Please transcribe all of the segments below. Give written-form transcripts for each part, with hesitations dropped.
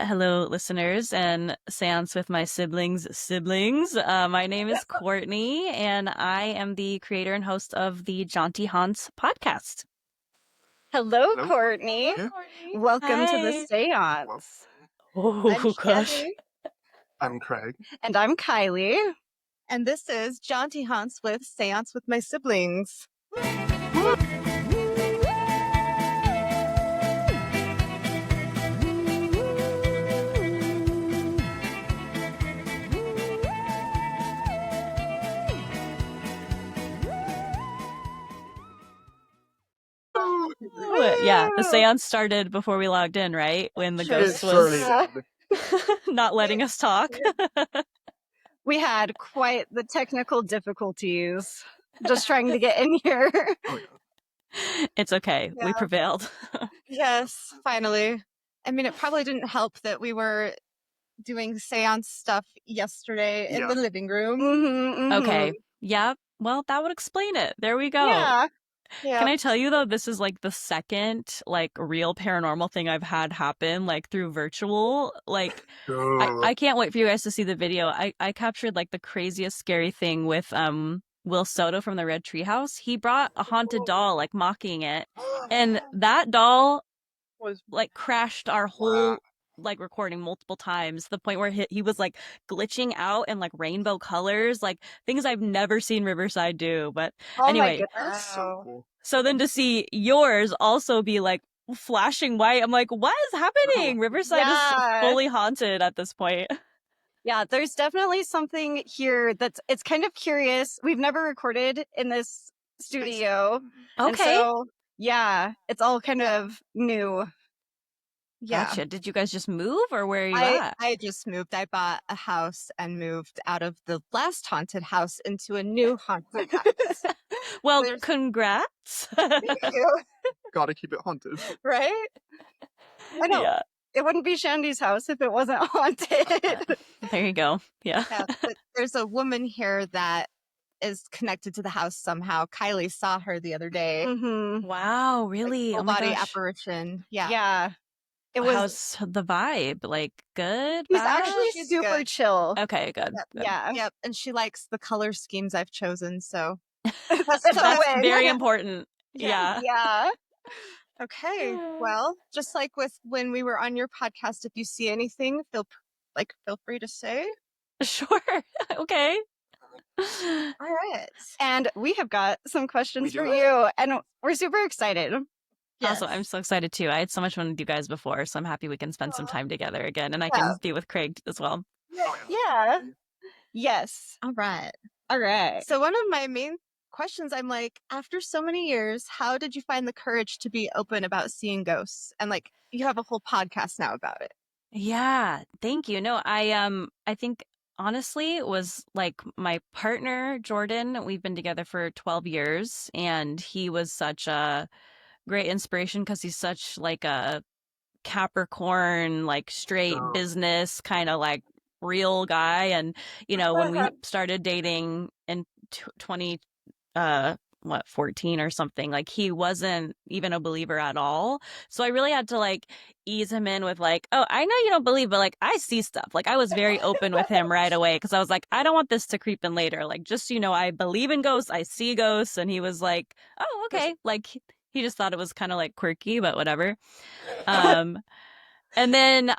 Hello, listeners, and Seance with my siblings. My name is Courtney, and I am the creator and host of the Jaunty Haunts Podcast. Hello, Hello. Courtney. Yeah. Welcome to the Hi. Seance. Oh, I'm gosh. Shelly. I'm Craig. And I'm Kylie. And this is Jaunty Haunts with Seance with My Siblings. Yeah, the seance started before we logged in, right? When the ghost was not letting us talk. We had quite the technical difficulties just trying to get in here. Oh, yeah. It's okay. We prevailed. Yes, finally. I mean, it probably didn't help that we were doing seance stuff yesterday in the living room. Okay. Yeah. Well, that would explain it. There we go. Yeah. Can I tell you, though, this is like the second like real paranormal thing I've had happen like through virtual. Like I can't wait for you guys to see the video. I captured like the craziest scary thing with Will Soto from the Red Treehouse. He brought a haunted doll, like mocking it, and that doll was like crashed our whole like recording multiple times to the point where he was like glitching out in like rainbow colors, like things I've never seen Riverside do. But anyway, That's so cool. so then to see yours also be like flashing white, I'm like, what is happening? Riverside is fully haunted at this point. Yeah, there's definitely something here it's kind of curious. We've never recorded in this studio. Okay. And so, yeah, it's all kind of new. Yeah. Gotcha. Did you guys just move or where are you at? I just moved. I bought a house and moved out of the last haunted house into a new haunted house. Well, congrats. Thank you. Gotta keep it haunted. Right? I know. Yeah. It wouldn't be Shandy's house if it wasn't haunted. There you go. Yeah. But there's a woman here that is connected to the house somehow. Kylie saw her the other day. Wow, really? Full Oh my body gosh. apparition. Yeah. Yeah. It was How's the vibe? Like good? She's bad? actually She's super good. chill. Okay, good. good. Yeah. Yep. And she likes the color schemes I've chosen. So That's That's a win. very important. Yeah. Yeah. Yeah. Okay. Well, just like with when we were on your podcast, if you see anything, feel free to say. Sure. Okay. All right. And we have got some questions We do for it? you, and we're super excited. Yes. Also, I'm so excited too. I had so much fun with you guys before, so I'm happy we can spend some time together again, and I can be with Craig as well. Yeah. Yes. All right. All right. So one of my main questions, I'm like, after so many years, how did you find the courage to be open about seeing ghosts? And like, you have a whole podcast now about it. Yeah, thank you. No, I think honestly it was like my partner Jordan. We've been together for 12 years, and he was such a great inspiration because he's such like a Capricorn, like straight business kind of like real guy. And when we started dating in 14 or something, like he wasn't even a believer at all. So I really had to like ease him in with like, oh, I know you don't believe, but like I see stuff. Like I was very open with him right away because I was like, I don't want this to creep in later. Like, just I believe in ghosts, I see ghosts. And he was like, oh, okay. Like he just thought it was kind of like quirky, but whatever. And then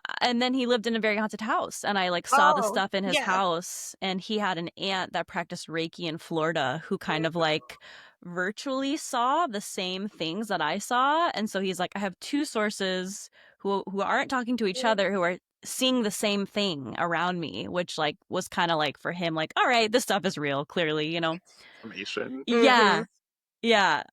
he lived in a very haunted house, and I like saw the stuff in his house, and he had an aunt that practiced Reiki in Florida who kind of like virtually saw the same things that I saw. And so he's like, I have two sources who aren't talking to each other, who are seeing the same thing around me, which like was kind of like for him, like, all right, this stuff is real, clearly, Information. Yeah. Yeah.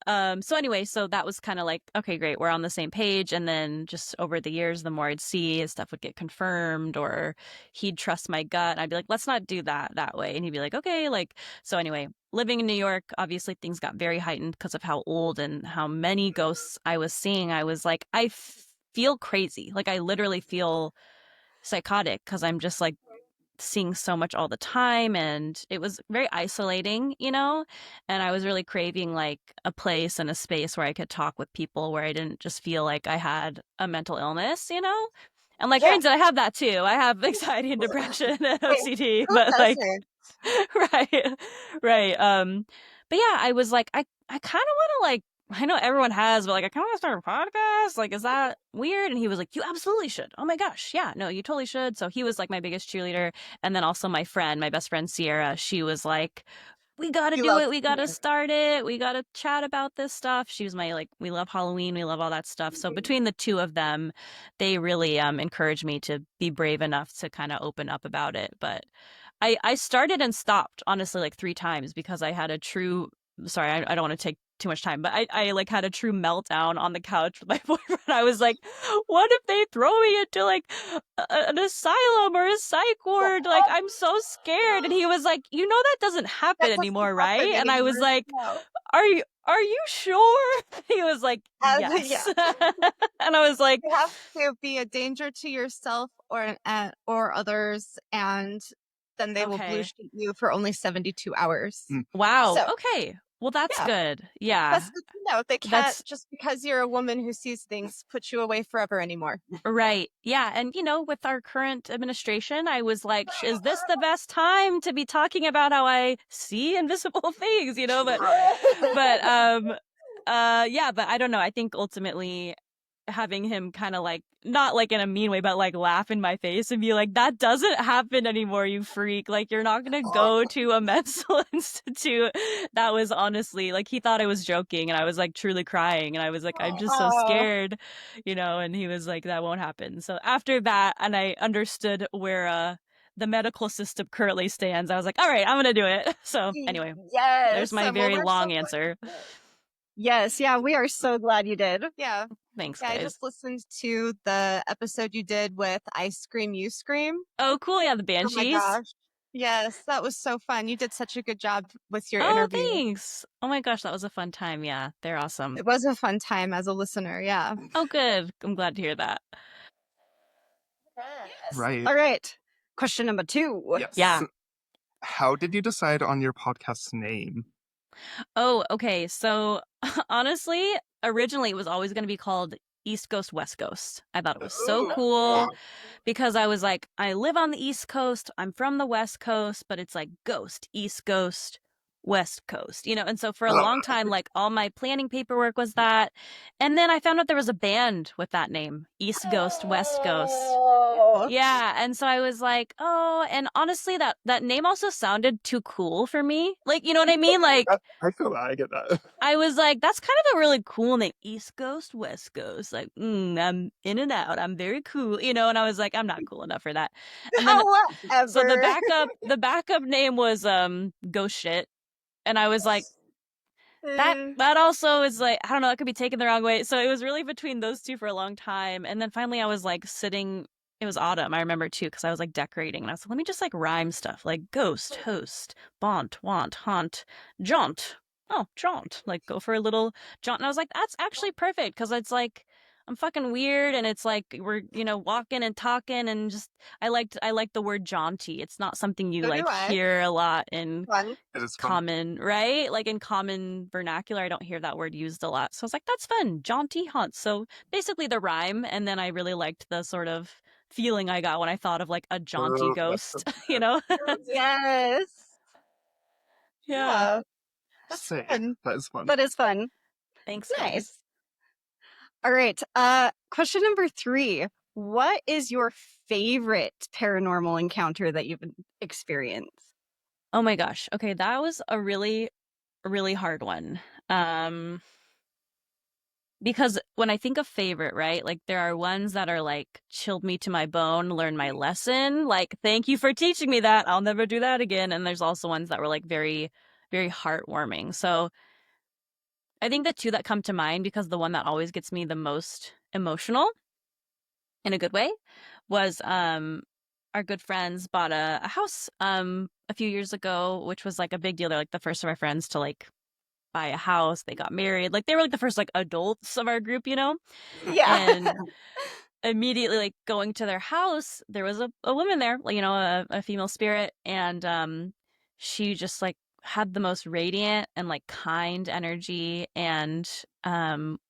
So anyway, so that was kind of like, okay, great. We're on the same page. And then just over the years, the more I'd see, his stuff would get confirmed, or he'd trust my gut. And I'd be like, let's not do that way. And he'd be like, okay. Like, so anyway, living in New York, obviously things got very heightened because of how old and how many ghosts I was seeing. I was like, I feel crazy. Like I literally feel psychotic because I'm just like seeing so much all the time, and it was very isolating, and I was really craving like a place and a space where I could talk with people, where I didn't just feel like I had a mental illness, And like, Yeah. granted, I have that too. I have anxiety and depression and OCD, Who but like, doesn't? right. But yeah, I was like, I kind of want to like, I know everyone has, but like, I kind of want to start a podcast. Like, is that weird? And he was like, you absolutely should. Oh my gosh. Yeah, no, you totally should. So he was like my biggest cheerleader. And then also my best friend, Sierra, she was like, we got to You do love it. We got to it. start it. We got to chat about this stuff. She was my, like, we love Halloween. We love all that stuff. So between the two of them, they really encouraged me to be brave enough to kind of open up about it. But I started and stopped, honestly, like 3 times because I had a true, sorry, I don't want to take too much time, but I like had a true meltdown on the couch with my boyfriend. I was like, what if they throw me into like an asylum or a psych ward? Like, I'm so scared. And he was like, you know, that doesn't happen That doesn't anymore, happen right? And I was anymore. like, No. are you sure? He was like, Yeah. yes. And I was like, You have to be a danger to yourself or others, and then they will blue okay. sheet you for only 72 hours. Wow. So, Okay. Well, that's yeah. good. Yeah. That's good to know. They can't, That's just because you're a woman who sees things, put you away forever anymore. right. Yeah. And, you know, with our current administration, I was like, is this the best time to be talking about how I see invisible things, you know? But, yeah, but I don't know. I think ultimately having him kind of like, not like in a mean way, but like laugh in my face and be like, that doesn't happen anymore, you freak. Like, you're not going to go to a mental institute. That was honestly like, he thought I was joking and I was like truly crying. And I was like, I'm just so scared, you know? And he was like, that won't happen. So after that, and I understood where, the medical system currently stands, I was like, all right, I'm going to do it. So anyway, Yes. there's my well, very we're long so glad answer. you did. Yes, yeah, we are so glad you did. Yeah. Thanks, Yeah, I guys. just listened to the episode you did with I Scream, You Scream. Oh, cool. Yeah, the Oh my Banshees. gosh. Yes, that was so fun. You did such a good job with your Oh, interview. thanks. Oh my gosh, that was a fun time. Yeah, they're awesome. It was a fun time as a listener. Yeah. Oh, good. I'm glad to hear that. Yes. Right. All right. Question number 2. Yes. Yeah. How did you decide on your podcast's name? Oh, okay. So honestly, originally it was always going to be called East Coast, West Coast. I thought it was so cool because I was like, I live on the East Coast. I'm from the West Coast, but it's like Ghost, East Coast, West Coast, you know? And so for a long time, like all my planning paperwork was that. And then I found out there was a band with that name, East Coast, West Coast. Yeah, and so I was like, oh, and honestly, that name also sounded too cool for me. Like, you know what I mean? Like, I feel that. I get that. I was like, that's kind of a really cool name, East Coast, West Coast. Like, I'm in and out. I'm very cool, you know. And I was like, I'm not cool enough for that. And then, However, so the backup name was Ghost Shit, and I was like, that also is like, I don't know, it could be taken the wrong way. So it was really between those two for a long time, and then finally I was like sitting. It was autumn, I remember too, because I was like decorating, and I was like, let me just like rhyme stuff like ghost, host, bont, want, haunt, jaunt. Oh, jaunt. Like go for a little jaunt. And I was like, that's actually perfect because it's like I'm fucking weird, and it's like we're walking and talking, and just I liked the word jaunty. It's not something you So like do I. hear a lot in fun. It is fun. common, right? Like in common vernacular, I don't hear that word used a lot. So I was like, that's fun. Jaunty Haunts. So basically the rhyme. And then I really liked the sort of feeling I got when I thought of like a jaunty That's so ghost, you know? Yes. Yeah. That's Sick. fun. That is fun. That is fun. Thanks, guys. Nice. All right. Question number 3. What is your favorite paranormal encounter that you've experienced? Oh my gosh. Okay, that was a really, really hard one. Because when I think of favorite, right? Like there are ones that are like chilled me to my bone, learn my lesson. Like, thank you for teaching me that. I'll never do that again. And there's also ones that were like very, very heartwarming. So I think the two that come to mind, because the one that always gets me the most emotional in a good way was our good friends bought a house a few years ago, which was like a big deal. They're like the first of our friends to like buy a house. They got married. Like they were like the first like adults of our group, you know? Yeah. And immediately like going to their house, there was a woman there, like, a female spirit, and she just like had the most radiant and like kind energy, and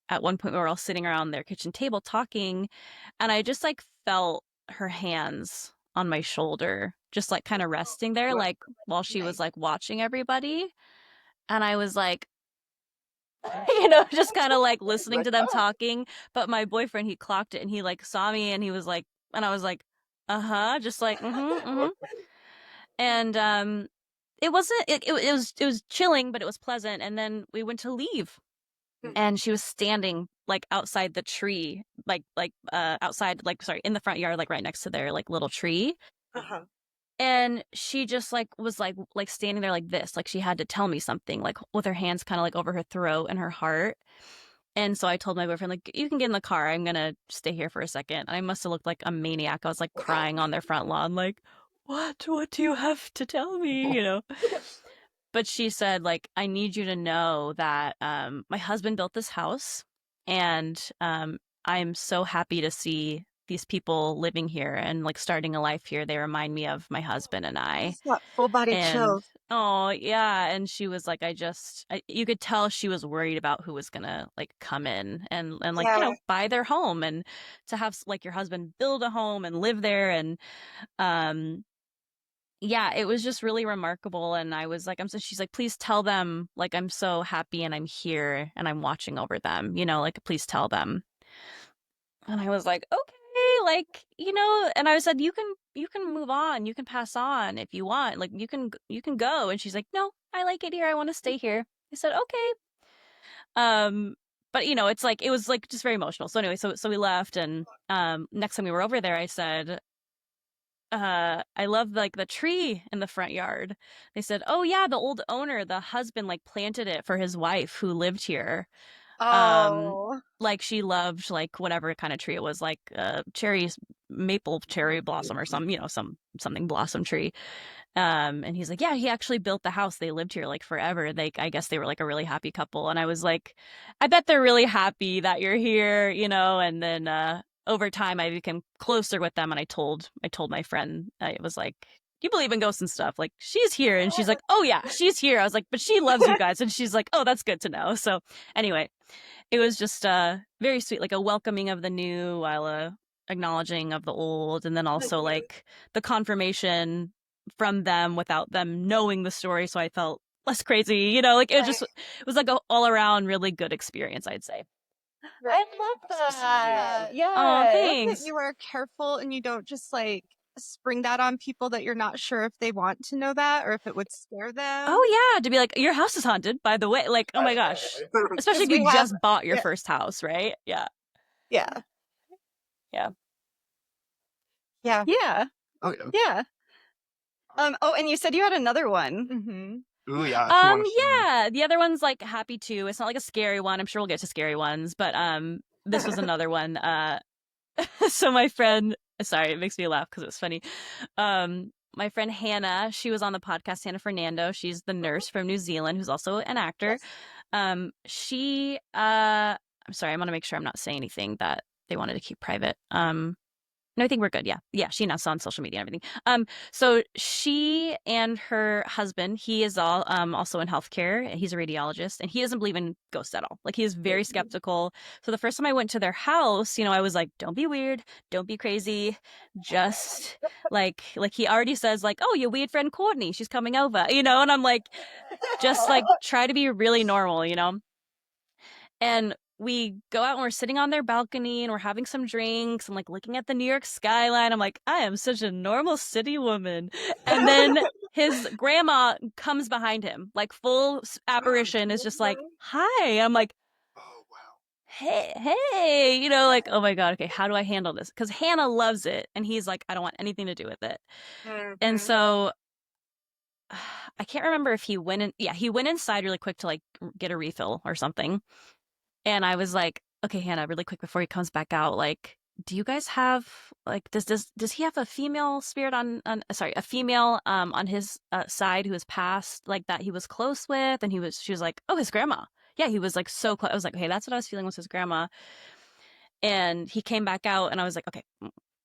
at one point we were all sitting around their kitchen table talking, and I just like felt her hands on my shoulder, just like kind of resting there, like while she was like watching everybody. And I was like, just kind of like listening to them talking. But my boyfriend, he clocked it and he like saw me and he was like, and I was like, just like, And it wasn't, it was chilling, but it was pleasant. And then we went to leave and she was standing like outside the tree, outside, like, sorry, in the front yard, like right next to their like little tree. And she just like was like standing there like this, like she had to tell me something, like with her hands kind of like over her throat and her heart. And so I told my boyfriend, like, you can get in the car. I'm gonna stay here for a second. And I must have looked like a maniac. I was like crying on their front lawn, like, what do you have to tell me? But she said, like, I need you to know that my husband built this house, and I'm so happy to see these people living here and like starting a life here. They remind me of my husband and I. Full body And chills. oh yeah, and she was like, you could tell she was worried about who was gonna like come in and like buy their home, and to have like your husband build a home and live there. And yeah, it was just really remarkable. And I was like, she's like, please tell them, like, I'm so happy and I'm here and I'm watching over them, like, please tell them. And I was like, okay, like, and I said, you can move on, you can pass on if you want, like, you can go. And she's like, no, I like it here, I want to stay here. I said, okay. But it's like, it was like just very emotional. So anyway, so we left, and next time we were over there, I said, I love like the tree in the front yard. They said, oh yeah, the old owner, the husband, like planted it for his wife who lived here. Like she loved like whatever kind of tree it was, like maple cherry blossom or something blossom tree. And he's like, yeah, he actually built the house. They lived here like forever. I guess they were like a really happy couple. And I was like, I bet they're really happy that you're here, and then over time I became closer with them, and I told my friend, I was like, you believe in ghosts and stuff, like, she's here. And she's like, oh yeah, she's here. I was like, but she loves you guys. And she's like, oh, that's good to know. So anyway, it was just very sweet, like a welcoming of the new while acknowledging of the old, and then also like the confirmation from them without them knowing the story, so I felt less crazy, like it was like a all around really good experience, I'd say. I love that. Yeah. Oh, I thanks. love that you are careful and you don't just like spring that on people that you're not sure if they want to know that or if it would scare them. Oh yeah, to be like, your house is haunted, by the way, like, oh my gosh, especially if you just bought your first house, right? Yeah. Oh yeah. Yeah. And you said you had another one. Ooh, yeah. if you wanna share. Yeah, the other one's like happy too. It's not like a scary one. I'm sure we'll get to scary ones, but this was another one. So my friend, sorry, it makes me laugh because it's funny. My friend Hannah, she was on the podcast, Hannah Fernando. She's the nurse from New Zealand who's also an actor. I'm sorry, I want to make sure I'm not saying anything that they wanted to keep private. No, I think we're good. Yeah. She announced on social media and everything. So she and her husband, he is also in healthcare. He's a radiologist, and he doesn't believe in ghosts at all. Like, he is very skeptical. So the first time I went to their house, I was like, don't be weird, don't be crazy, just like he already says, like, oh, your weird friend Courtney, she's coming over, and I'm like, just like try to be really normal, And we go out and we're sitting on their balcony and we're having some drinks and like looking at the New York skyline. I'm like, I am such a normal city woman. And then his grandma comes behind him, like full apparition, is just like, hi. I'm like, Oh wow. hey, like, oh my God, okay, how do I handle this? Because Hannah loves it, and he's like, I don't want anything to do with it. And so I can't remember if he went in. Yeah, he went inside really quick to like get a refill or something. And I was like, okay, Hannah, really quick before he comes back out, like, do you guys have like, does he have a female spirit a female on his side who has passed, like, that he was close with? And she was like, oh, his grandma. Yeah, he was like so close. I was like, okay, that's what I was feeling was his grandma. And he came back out, and I was like, okay.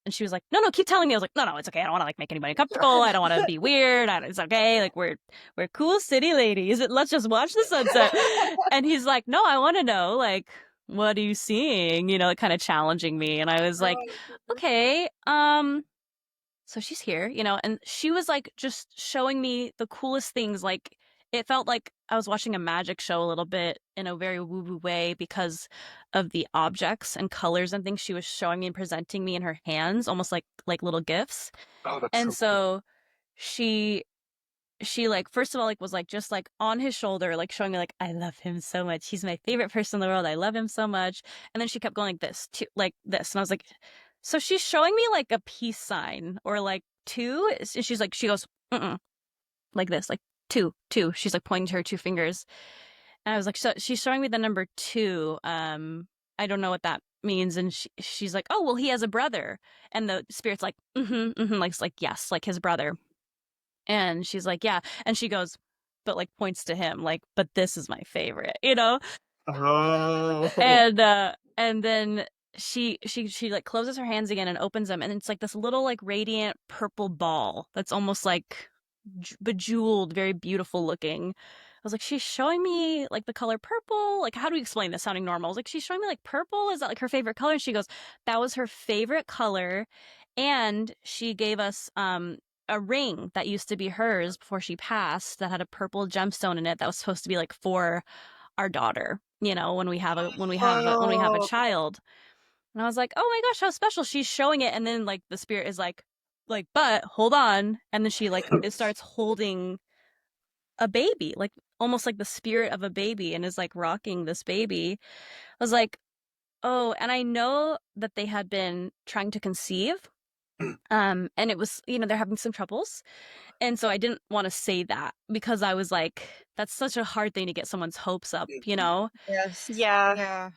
And she was like, no, keep telling me. I was like, no, it's okay. I don't want to like make anybody uncomfortable. I don't want to be weird. It's okay. Like, we're cool city ladies. Let's just watch the sunset. And he's like, no, I want to know, like, what are you seeing? You know, like kind of challenging me. And I was like, okay, so she's here, you know, and she was like just showing me the coolest things. Like it felt like I was watching a magic show a little bit in a very woo-woo way because of the objects and colors and things she was showing me and presenting me in her hands, almost like little gifts. Oh, that's And so cool. so she like first of all like was like just like on his shoulder, like showing me like I love him so much, he's my favorite person in the world, I love him so much. And then she kept going like this to like this, and I was like, so she's showing me like a peace sign or like two. And she's like, she goes mm-mm, like this, like two, she's like pointing to her two fingers. And I was like, so she's showing me the number two. I don't know what that means. And she's like, oh well, he has a brother. And the spirit's like like yes, like his brother. And she's like, yeah. And she goes, but like points to him, like, but this is my favorite, you know? Oh. And then she like closes her hands again and opens them, and it's like this little like radiant purple ball that's almost like bejeweled, very beautiful looking. I was like, she's showing me like the color purple. Like, how do we explain this sounding normal? I was like, she's showing me like purple. Is that like her favorite color? And she goes, that was her favorite color. And she gave us a ring that used to be hers before she passed that had a purple gemstone in it that was supposed to be like for our daughter, you know, when we have a child. And I was like, oh my gosh, how special. She's showing it, and then like the spirit is like, but hold on. And then she like it starts holding a baby, like almost like the spirit of a baby, and is like rocking this baby. I was like, oh, and I know that they had been trying to conceive. And it was, you know, they're having some troubles. And so I didn't want to say that because I was like, that's such a hard thing to get someone's hopes up, you know? Yes. Yeah. Yeah.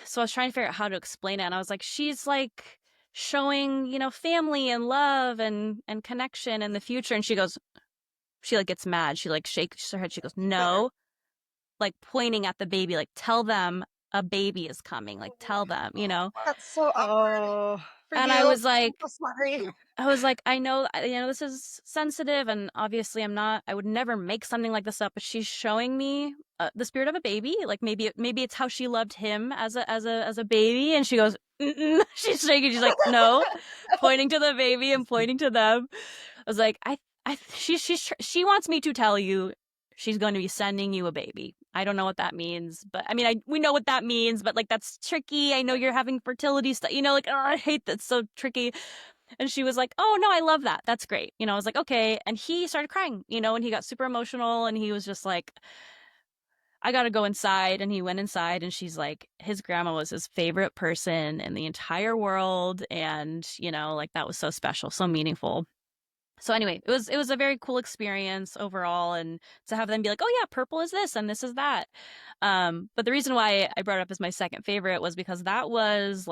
So I was trying to figure out how to explain it. And I was like, she's like showing, you know, family and love and connection in the future. And she like gets mad. She like shakes her head. She goes, no, like pointing at the baby, like tell them a baby is coming. Like tell them, you know? That's so Oh. for And you. I was like, I'm so sorry. I know, this is sensitive, and obviously I would never make something like this up, but she's showing me the spirit of a baby. Like maybe it's how she loved him as a baby. And she goes, mm-mm. She's shaking. She's like, no, pointing to the baby and pointing to them. I was like, she wants me to tell you she's going to be sending you a baby. I don't know what that means, but I mean, we know what that means, but like, that's tricky. I know you're having fertility stuff, you know, like, oh, I hate that. It's so tricky. And she was like, oh no, I love that. That's great. You know, I was like, okay. And he started crying, you know, and he got super emotional, and he was just like, I got to go inside. And he went inside, and she's like, his grandma was his favorite person in the entire world. And, you know, like that was so special, so meaningful. So anyway, it was a very cool experience overall, and to have them be like, oh yeah, purple is this and this is that. But the reason why I brought it up as my second favorite was because that was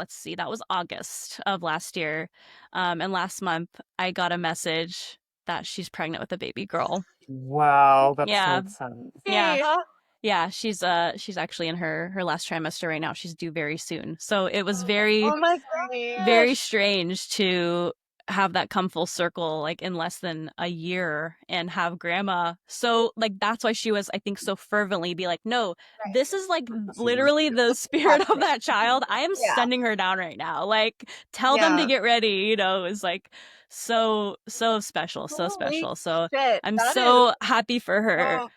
August of last year. And last month I got a message that she's pregnant with a baby girl. Wow, that's so Yeah. exciting. Yeah. Hey. Yeah, she's actually in her last trimester right now. She's due very soon. So it was very Oh my gosh. very strange to have that come full circle, like in less than a year, and have grandma. So like, that's why she was, I think, so fervently be like, no, this is like literally the spirit of that child. I am Yeah. sending her down right now. Like, tell them to Yeah. get ready, you know. It was like so special, so Holy special. So shit, I'm that so is- happy for her. oh,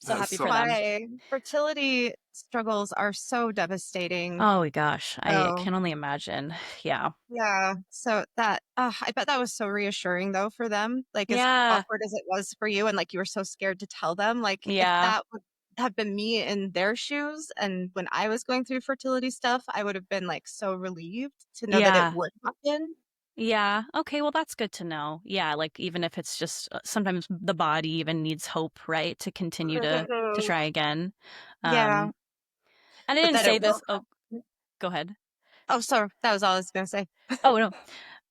So That's happy so for them. My fertility struggles are so devastating. Oh my gosh, I Oh. can only imagine. Yeah. Yeah. So that, I bet that was so reassuring though for them. Like, as Yeah. awkward as it was for you, and like you were so scared to tell them, like, if Yeah. that would have been me in their shoes, and when I was going through fertility stuff, I would have been like so relieved to know that Yeah. it would happen. Yeah. Okay. Well, that's good to know. Yeah. Like, even if it's just sometimes the body even needs hope, right? To continue to try again. Yeah. And I But didn't that say it this. will. Oh, go ahead. Oh, sorry. That was all I was going to say. Oh, no.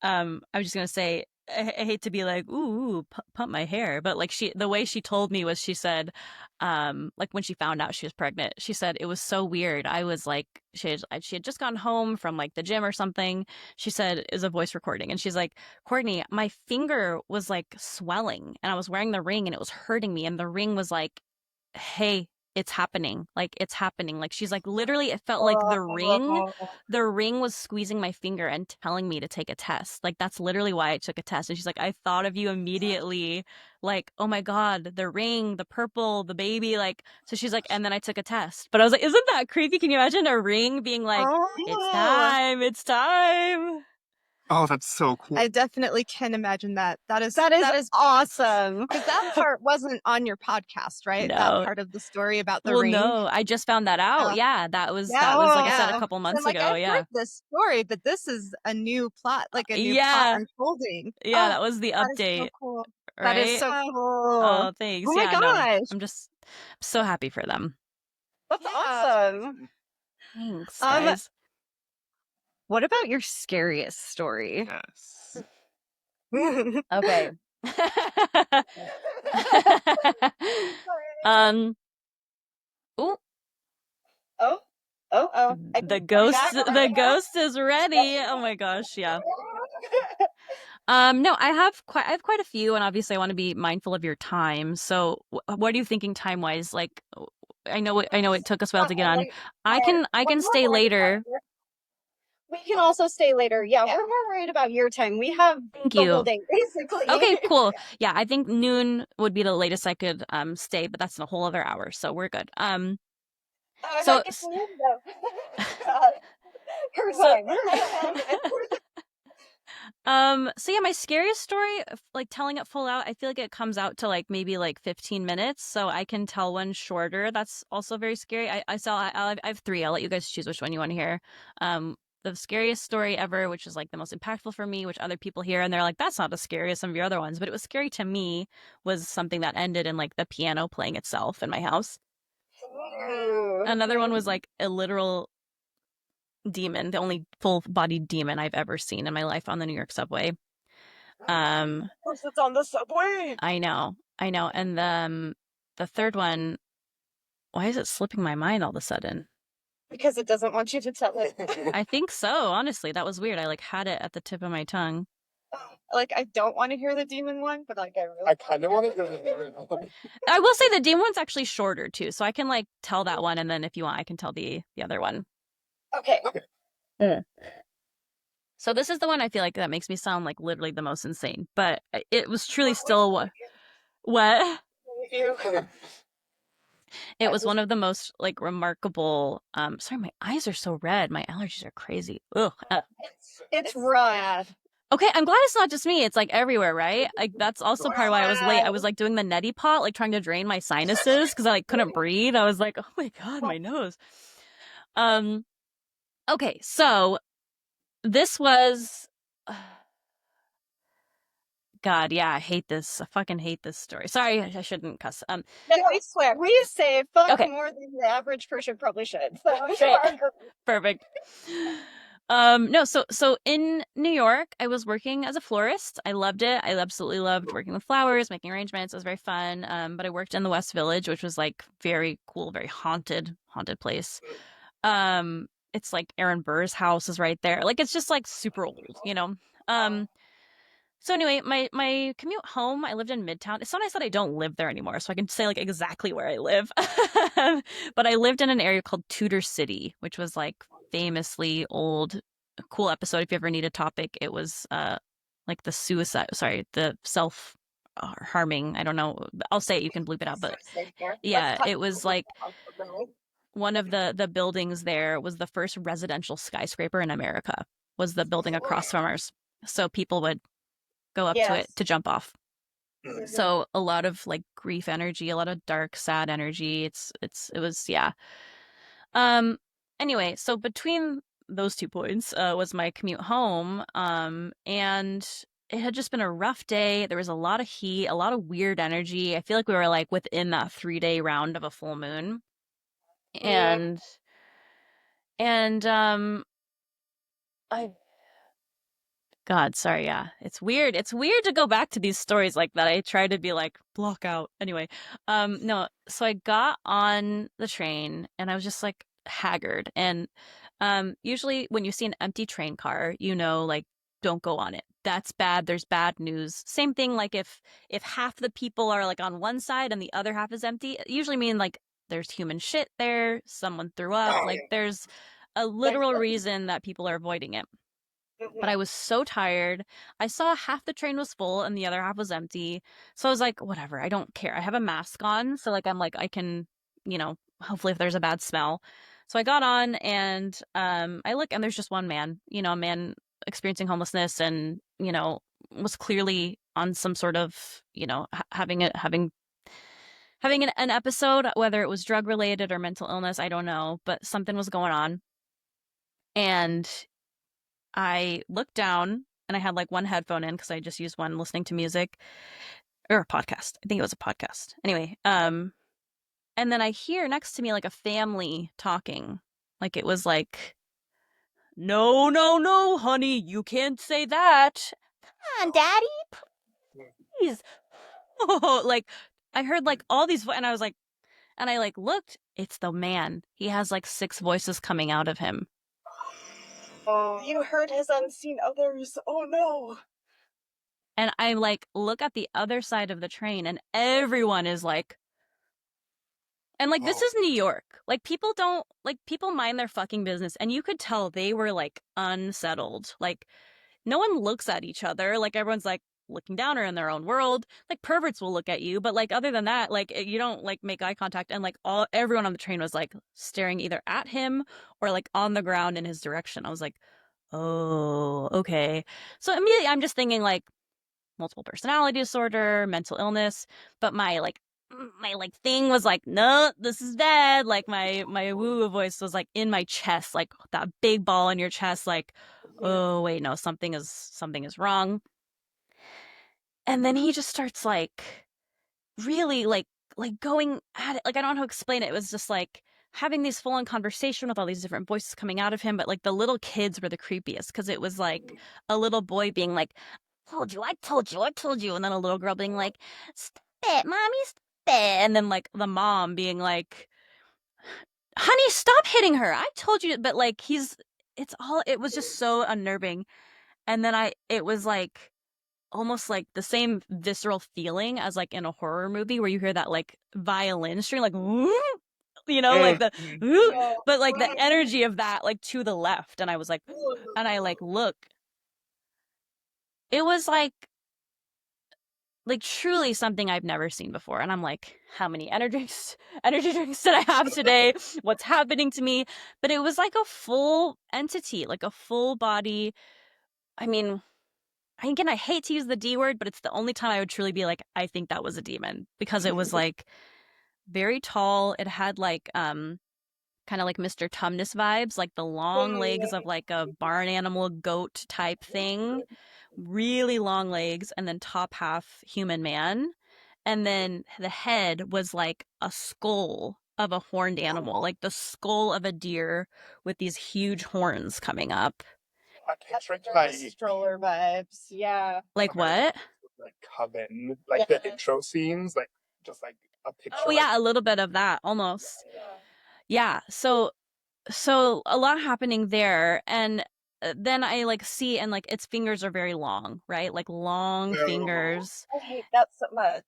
I was just going to say, I hate to be like, ooh, pump my hair. But like, the way she told me was, she said, like when she found out she was pregnant, she said it was so weird. I was like, she had just gone home from like the gym or something. She said, is a voice recording. And she's like, Courtney, my finger was like swelling, and I was wearing the ring, and it was hurting me. And the ring was like, hey, it's happening. Like, it's happening. Like, she's like, literally, it felt like the ring was squeezing my finger and telling me to take a test. Like, that's literally why I took a test. And she's like, I thought of you immediately. Like, oh my God, the ring, the purple, the baby. Like, so she's like, and then I took a test. But I was like, isn't that creepy? Can you imagine a ring being like, it's time, it's time? Oh, that's so cool. I definitely can imagine that. That is awesome. Because that part wasn't on your podcast, right? That No. part of the story about the Well, ring. no, I just found that out. Yeah. Yeah, that was like I said, a couple So months I'm like, ago. I've Yeah. heard this story, but this is a new plot, like a new Yeah. plot unfolding. Yeah, Oh, that was the that is update. so cool. Right? That is so cool. Oh, thanks. Oh my Yeah, no, gosh. I'm just so happy for them. That's awesome. Thanks, guys. What about your scariest story? Yes. Okay. Ooh, the ghost is ready. Oh my gosh, yeah. No, I have quite a few, and obviously I want to be mindful of your time. So, what are you thinking time wise? Like, I know it took us a while to get on. I can stay later. We can also stay later. Yeah, we're more worried about your time. We have Thank the you. whole day, basically. Okay, cool. Yeah, I think noon would be the latest I could stay, but that's in a whole other hour, so we're good. So so yeah, my scariest story, like telling it full out, I feel like it comes out to like maybe like 15 minutes, so I can tell one shorter. That's also very scary. I have three. I'll let you guys choose which one you want to hear. The scariest story ever, which is like the most impactful for me, which other people hear and they're like, that's not as scary as some of your other ones, but it was scary to me, was something that ended in like the piano playing itself in my house. Another one was like a literal demon, the only full-bodied demon I've ever seen in my life on the New York subway. It's on the subway. I know. And the third one, why is it slipping my mind all of a sudden? Because it doesn't want you to tell it. I think so. Honestly, that was weird. I like had it at the tip of my tongue. Like, I don't want to hear the demon one, but like, I kind of want to hear the demon one. I will say the demon one's actually shorter too, so I can like tell that one, and then if you want, I can tell the other one. Okay. So this is the one I feel like that makes me sound like literally the most insane, but it was truly still what? It was one of the most like remarkable. Sorry, my eyes are so red. My allergies are crazy. Ugh. It's rough. Okay, I'm glad it's not just me. It's like everywhere, right? Like that's also part of why I was late. I was like doing the neti pot, like trying to drain my sinuses because I like couldn't breathe. I was like, oh my God, my nose. Okay, so this was God, yeah, I hate this. I fucking hate this story. Sorry, I shouldn't cuss. No, we swear. We say fuck Okay. more than the average person probably should. So Great. Perfect. No, so in New York, I was working as a florist. I loved it. I absolutely loved working with flowers, making arrangements. It was very fun. But I worked in the West Village, which was like very cool, very haunted place. It's like Aaron Burr's house is right there. Like it's just like super old, you know. So anyway, my commute home, I lived in Midtown. It's so nice that I don't live there anymore, so I can say like exactly where I live. But I lived in an area called Tudor City, which was like famously old. A cool episode if you ever need a topic. It was like the self harming. I don't know. I'll say it, you can bleep it out, but yeah, it was like one of the buildings there was the first residential skyscraper in America. Was the building across from ours. So people would go up to it to jump off. So a lot of like grief energy, a lot of dark, sad energy. It was yeah. Anyway, so between those 2 points was my commute home. And it had just been a rough day. There was a lot of heat, a lot of weird energy. I feel like we were like within that 3-day round of a full moon. And God, sorry, yeah. It's weird. It's weird to go back to these stories like that. I try to be like, block out. Anyway, no, so I got on the train and I was just like haggard. And usually when you see an empty train car, you know, like, don't go on it. That's bad. There's bad news. Same thing, like if half the people are like on one side and the other half is empty, it usually mean like there's human shit there, someone threw up, like there's a literal reason that people are avoiding it. But I was so tired. I saw half the train was full and the other half was empty. So I was like, whatever, I don't care. I have a mask on. So like, I'm like, I can, hopefully if there's a bad smell. So I got on and I look and there's just one man, a man experiencing homelessness and, was clearly on some sort of, having an episode, whether it was drug related or mental illness, I don't know, but something was going on. And I looked down and I had like one headphone in because I just used one listening to music or a podcast. I think it was a podcast. Anyway, and then I hear next to me like a family talking. Like it was like, no, no, no, honey, you can't say that. Come on, daddy, please. Oh, like I heard like all these and I was like, and I like looked, it's the man. He has like 6 voices coming out of him. Oh, you heard his unseen others. Oh no. And I like look at the other side of the train and everyone is like, and like this is New York. Like people mind their fucking business. And you could tell they were like unsettled. Like no one looks at each other. Like everyone's like looking down or in their own world. Like perverts will look at you. But like other than that, like you don't like make eye contact. And like everyone on the train was like staring either at him or like on the ground in his direction. I was like, oh, okay. So immediately I'm just thinking like multiple personality disorder, mental illness, but my thing was like, no, this is bad. Like my woo-woo voice was like in my chest, like that big ball in your chest, like, oh wait, no, something is wrong. And then he just starts like really like going at it. Like I don't know how to explain it. It was just like having these full-on conversation with all these different voices coming out of him, but like the little kids were the creepiest because it was like a little boy being like, I told you. And then a little girl being like, stop it, mommy, stop it. And then like the mom being like, honey, stop hitting her. I told you. But like it was just so unnerving. And then it was like almost like the same visceral feeling as like in a horror movie where you hear that like violin string, like, like the, but like the energy of that, like to the left. And I was like, and I like look. It was like truly something I've never seen before. And I'm like, how many energy drinks did I have today? What's happening to me? But it was like a full entity, like a full body. I mean, again, I hate to use the D word, but it's the only time I would truly be like, I think that was a demon because it was like very tall. It had like, kind of like Mr. Tumnus vibes, like the long legs of like a barn animal goat type thing, really long legs, and then top half human man. And then the head was like a skull of a horned animal, like the skull of a deer with these huge horns coming up. I'm picturing like stroller vibes. Yeah. Like what? Like Coven, like the intro scenes, like just like a picture. Oh yeah, a little bit of that almost. Yeah, so a lot happening there, and then I like see, and like its fingers are very long, right? Like long fingers. I hate that so much.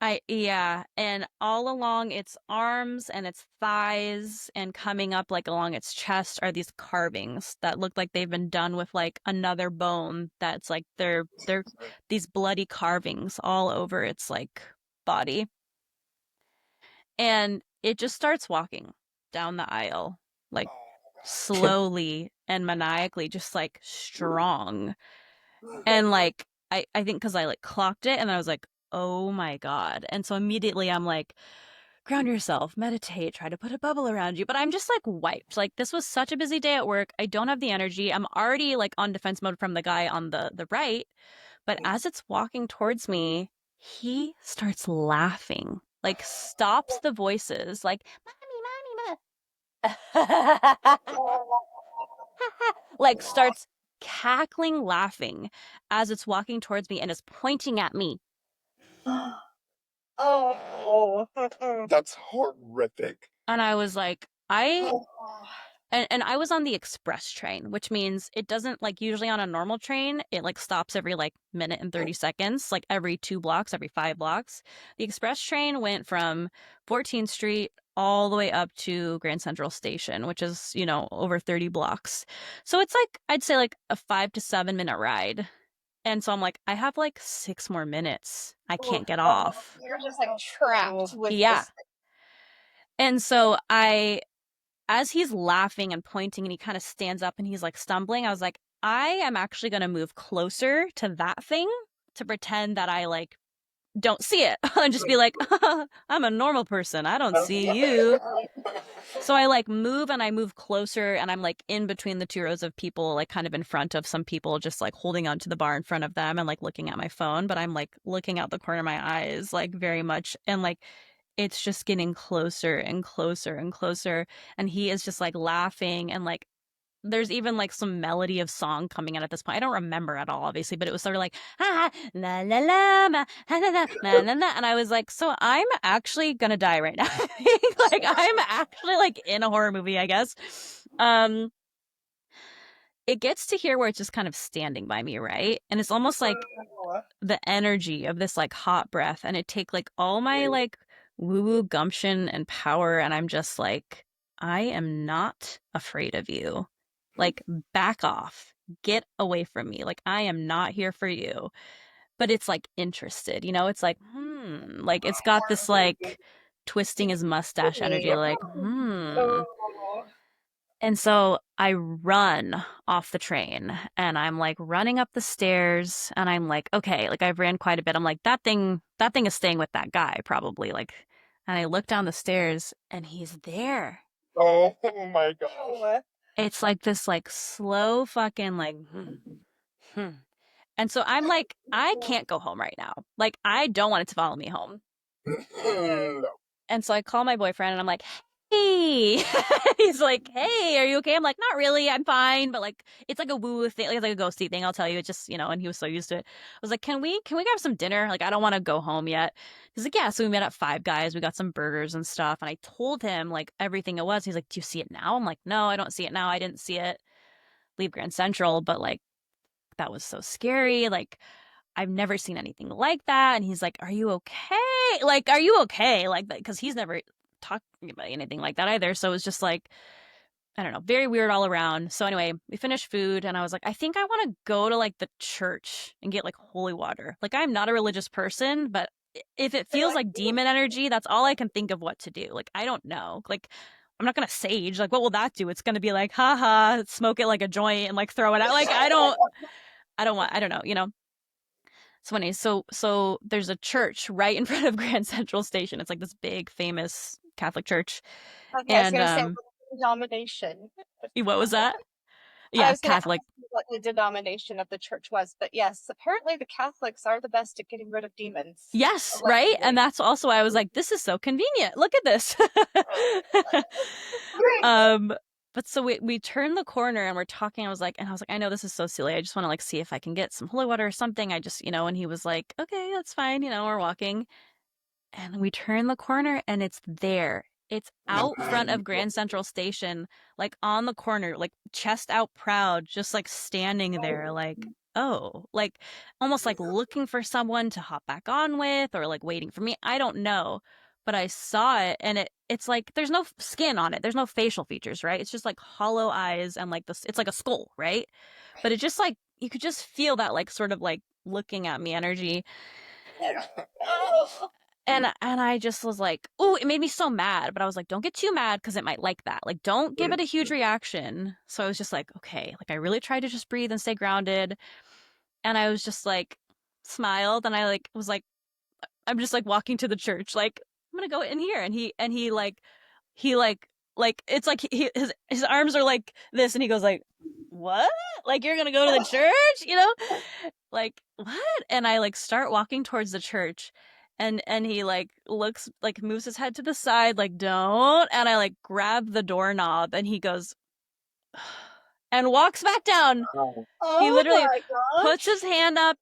And all along its arms and its thighs and coming up like along its chest are these carvings that look like they've been done with like another bone. That's like they're these bloody carvings all over its like body. And it just starts walking down the aisle, like slowly and maniacally, just like strong. And like, I think because I like clocked it and I was like, oh my God. And so immediately I'm like, ground yourself, meditate, try to put a bubble around you. But I'm just like wiped. Like this was such a busy day at work. I don't have the energy. I'm already like on defense mode from the guy on the right. But as it's walking towards me, he starts laughing, like stops the voices, like, like starts cackling laughing as it's walking towards me and is pointing at me. Oh, that's horrific. And I was like, and I was on the express train, which means it doesn't like usually on a normal train, it like stops every like minute and 30 seconds, like every 2 blocks, every 5 blocks. The express train went from 14th Street all the way up to Grand Central Station, which is, you know, over 30 blocks. So it's like, I'd say like a 5 to 7 minute ride. And so I'm like, I have like 6 more minutes. I can't get off. You're just like trapped with Yeah. this. And so as he's laughing and pointing and he kind of stands up and he's like stumbling, I was like, I am actually going to move closer to that thing to pretend that I like don't see it and just be like, I'm a normal person. I don't see you. So I like move and I move closer and I'm like in between the 2 rows of people, like kind of in front of some people, just like holding onto the bar in front of them and like looking at my phone. But I'm like looking out the corner of my eyes, like very much. And like it's just getting closer and closer and closer. And he is just like laughing and like there's even like some melody of song coming out at this point. I don't remember at all, obviously, but it was sort of like la la la ma, la la la la la, and I was like, so I'm actually gonna die right now. Like I'm actually like in a horror movie, I guess. It gets to here where it's just kind of standing by me, right? And it's almost like the energy of this like hot breath, and it take like all my like woo-woo gumption and power, and I'm just like, I am not afraid of you. Like, back off. Get away from me. Like, I am not here for you. But it's like interested, you know? It's like, like it's got this like twisting his mustache energy, like, And so I run off the train and I'm like running up the stairs and I'm like, okay, like I've ran quite a bit. I'm like, that thing is staying with that guy probably. Like, and I look down the stairs and he's there. Oh my gosh. It's like this like slow fucking like And so I'm like, I can't go home right now. Like, I don't want it to follow me home. No. And so I call my boyfriend and I'm like, hey. He's like, hey, are you okay? I'm like, not really. I'm fine. But like, it's like a woo thing. Like, it's like a ghosty thing. I'll tell you. It's just, you know, and he was so used to it. I was like, can we grab some dinner? Like, I don't want to go home yet. He's like, yeah. So we met at Five Guys. We got some burgers and stuff. And I told him like everything it was. He's like, do you see it now? I'm like, no, I don't see it now. I didn't see it leave Grand Central. But like, that was so scary. Like, I've never seen anything like that. And he's like, are you okay? Like, are you okay? Like, because he's never talked about anything like that either. So it was just like, I don't know, very weird all around. So anyway, we finished food and I was like, I think I want to go to like the church and get like holy water. Like, I'm not a religious person, but if it feels like demon energy, that's all I can think of what to do. Like, I don't know. Like, I'm not going to sage. Like, what will that do? It's going to be like, haha, smoke it like a joint and like throw it out. Like, I don't know, you know? So funny. So there's a church right in front of Grand Central Station. It's like this big, famous Catholic church. Okay, I was And going to say what denomination. what was that? I Yeah, was gonna Catholic. ask you what the denomination of the church was, but yes, apparently the Catholics are the best at getting rid of demons. Yes, right? And that's also why I was like, this is so convenient. Look at this. But so we turned the corner and we're talking. I was like, I know this is so silly. I just want to like see if I can get some holy water or something. I just, you know, and he was like, okay, that's fine. You know, we're walking. And we turn the corner and it's there. It's out front of Grand Central Station, like on the corner, like chest out proud, just like standing there, like, oh, like almost like looking for someone to hop back on with or like waiting for me. I don't know. But I saw it and it's like there's no skin on it. There's no facial features, right? It's just like hollow eyes and like this, it's like a skull, right? But it just like you could just feel that like sort of like looking at me energy. And I just was like, oh, it made me so mad. But I was like, don't get too mad because it might like that. Like, don't give it a huge reaction. So I was just like, okay. Like, I really tried to just breathe and stay grounded. And I was just like, smiled. And I like was like, I'm just like walking to the church. Like, I'm going to go in here. And he it's like his arms are like this. And he goes like, what? Like, you're going to go to the church, you know? Like, what? And I like start walking towards the church. And he like looks like moves his head to the side like don't, and I like grab the doorknob and he goes and walks back down. He literally puts his hand up,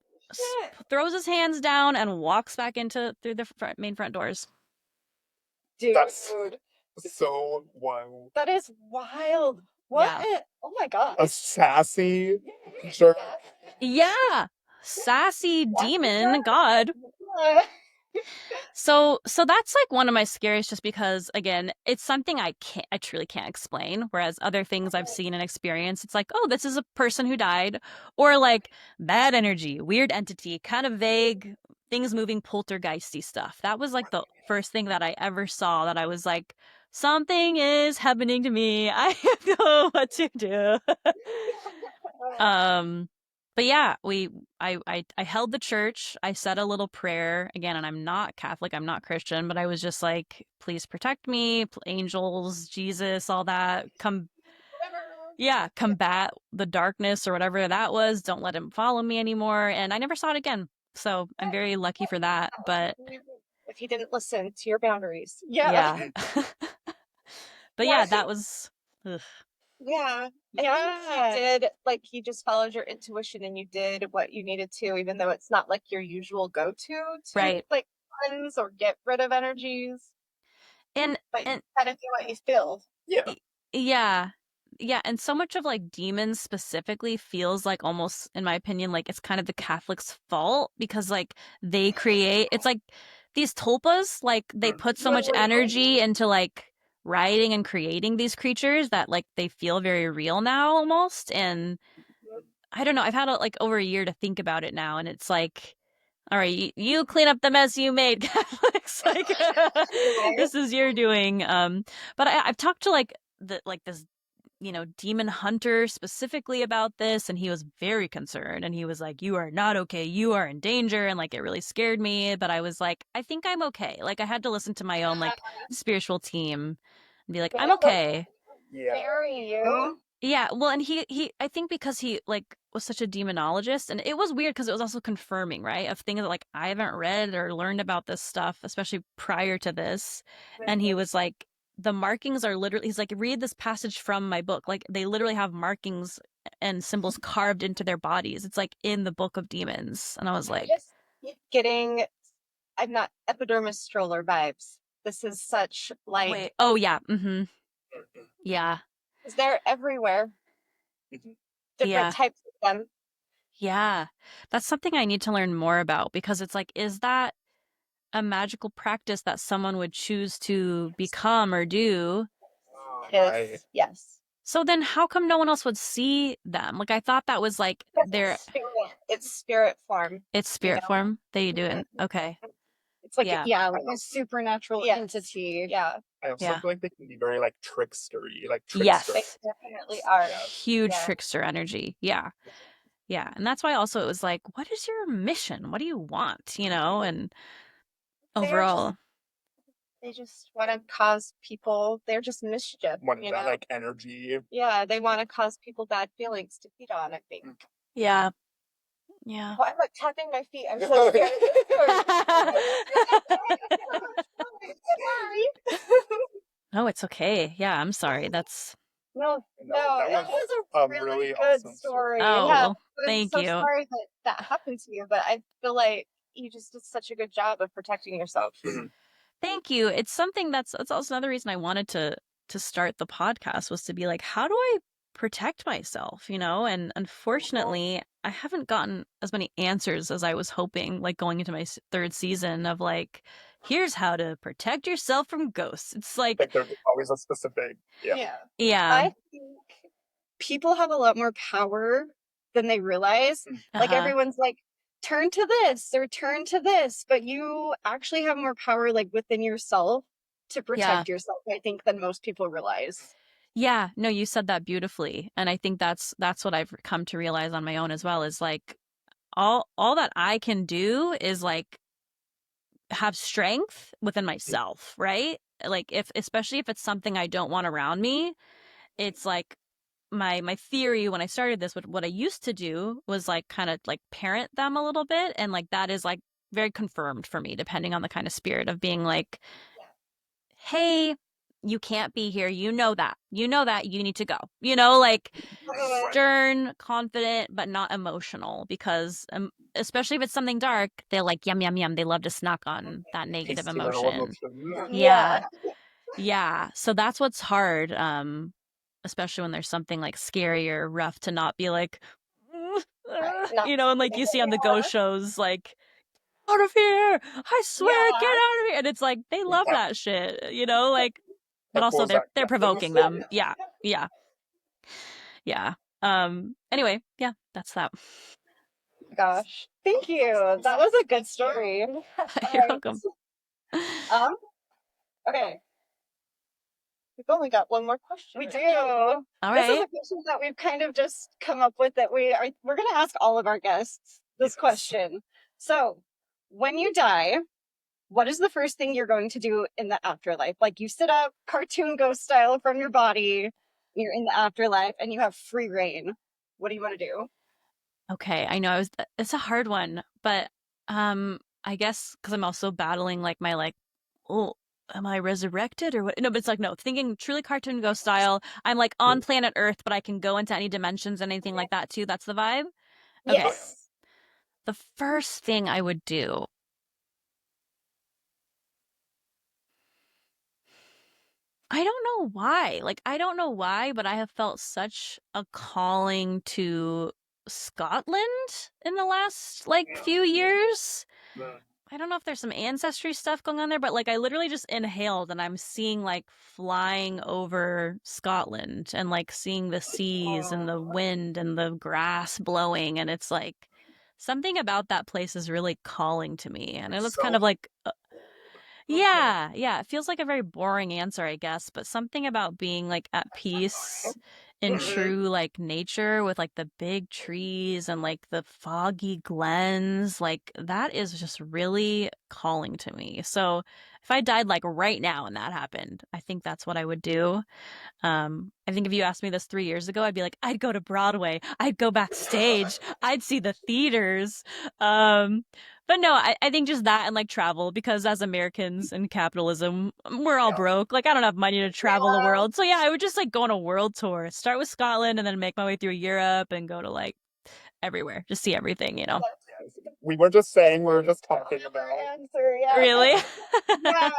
throws his hands down and walks back into through the main front doors. Dude, that's so wild. That is wild. What? Yeah. Oh my god. A sassy jerk. Yeah, sassy demon god. So that's like one of my scariest, just because, again, it's something I truly can't explain. Whereas other things I've seen and experienced, it's like, oh, this is a person who died, or like bad energy, weird entity, kind of vague, things moving, poltergeisty stuff. That was like the first thing that I ever saw that I was like, something is happening to me. I don't know what to do. Um, but yeah, I held the church. I said a little prayer again, and I'm not Catholic, I'm not Christian, but I was just like, please protect me, angels, Jesus, all that. Combat the darkness or whatever that was. Don't let him follow me anymore. And I never saw it again. So I'm very lucky for that. But If he didn't listen to your boundaries. yeah. But yeah, that was ugh. Yeah. And you did, like, you just followed your intuition and you did what you needed to, even though it's not like your usual go-to Right. like cleanse or get rid of energies. And But you kind of do what you feel. Yeah. Yeah, and so much of like demons specifically feels like, almost, in my opinion, like it's kind of the Catholics' fault, because like they create, it's like these tulpas, like they put so much energy into like writing and creating these creatures that like they feel very real now almost. And I don't know, I've had like over a year to think about it now, and it's like, all right, you clean up the mess you made, Catholics. Like, this is your doing. But I've talked to like this, demon hunter specifically about this, and he was very concerned, and he was like, you are not okay, you are in danger, and like it really scared me. But I was like, I think I'm okay. Like I had to listen to my own like spiritual team and be like, I'm okay. Yeah. Very you. Yeah, well, and he I think because he like was such a demonologist, and it was weird because it was also confirming, right, of things that like I haven't read or learned about this stuff, especially prior to this. And he was like, the markings are literally, he's like, read this passage from my book. Like they literally have markings and symbols carved into their bodies. It's like in the Book of Demons. And I was like, Just keep getting, I'm not epidermis stroller vibes. This is such like, wait, oh yeah, yeah, because they're everywhere. Different Yeah. types of them. yeah. That's something I need to learn more about, because it's like, is that a magical practice that someone would choose to become or do? Yes. So then how come no one else would see them? Like I thought that was like their, It's spirit form. it's spirit form that you do it. Okay. It's like Yeah. like a supernatural Yes. entity. Yeah. I also Yeah. feel like they can be very like trickstery, like Yes. trickster. They definitely are. Huge Yeah. trickster energy. Yeah. Yeah. And that's why also it was like, what is your mission? What do you want? And overall. They just want to cause people, they're just mischief. One that like energy. Yeah, they want to cause people bad feelings to feed on, I think. Yeah. Yeah. Oh, I'm like tapping my feet. I'm so scared. No, it's okay. Yeah, I'm sorry. That's No, that it was a really good awesome story. Oh, Yeah, well, thank I'm you. so sorry that happened to you, but I feel like you just did such a good job of protecting yourself. Thank you. It's something that's also another reason I wanted to start the podcast, was to be like, how do I protect myself, And unfortunately, I haven't gotten as many answers as I was hoping, like going into my third season of like, here's how to protect yourself from ghosts. It's like there's always a specific. Yeah. I think people have a lot more power than they realize. Like everyone's like, turn to this or turn to this, but you actually have more power like within yourself to protect yourself, I think, than most people realize. Yeah, no, you said that beautifully. And I think that's what I've come to realize on my own as well, is like all that I can do is like have strength within myself, right? Like especially if it's something I don't want around me, it's like my theory when I started this, what I used to do was like kind of like parent them a little bit, and like that is like very confirmed for me, depending on the kind of spirit of being like, hey, you can't be here, you know that you need to go, like stern, confident, but not emotional, because especially if it's something dark, they're like yum yum yum, they love to snack on that negative emotion. Yeah, so that's what's hard, especially when there's something like scary or rough, to not be like, and like you see on the ghost shows, like, out of here. I swear, Yeah. get out of here. And it's like, they love that shit, you know, like, but also That they're happens. provoking them. Yeah. Anyway, yeah, that's that. Gosh. Thank you. That was a good story. You're Alright. welcome. Okay. We've only got one more question. We do. All This is right. a question that we've kind of just come up with that we're going to ask all of our guests this question. So, when you die, what is the first thing you're going to do in the afterlife? Like you sit up cartoon ghost style from your body, you're in the afterlife and you have free reign. What do you want to do? Okay, I know it's a hard one, but I guess because I'm also battling like my like, oh, am I resurrected or what? No, but it's like no, thinking truly cartoon ghost style. I'm like on planet Earth, but I can go into any dimensions and anything like that too. That's the vibe. Okay. Yes. The first thing I would do. I don't know why. Like, I don't know why, but I have felt such a calling to Scotland in the last, like, few years. I don't know if there's some ancestry stuff going on there, but, like, I literally just inhaled and I'm seeing, like, flying over Scotland and, like, seeing the seas and the wind and the grass blowing. And it's like, something about that place is really calling to me. And it was kind of like... Yeah, it feels like a very boring answer, I guess, but something about being like at peace in true like nature with like the big trees and like the foggy glens, like that is just really calling to me. So if I died like right now and that happened, I think that's what I would do. I think if you asked me this 3 years ago, I'd be like, I'd go to Broadway, I'd go backstage, I'd see the theaters. But no, I think just that and like travel, because as Americans and capitalism, we're all broke. Like I don't have money to travel the world. So yeah, I would just like go on a world tour, start with Scotland and then make my way through Europe and go to like everywhere, just see everything, you know. We were just saying, we were just talking about. Answer, yeah. Really? Yeah.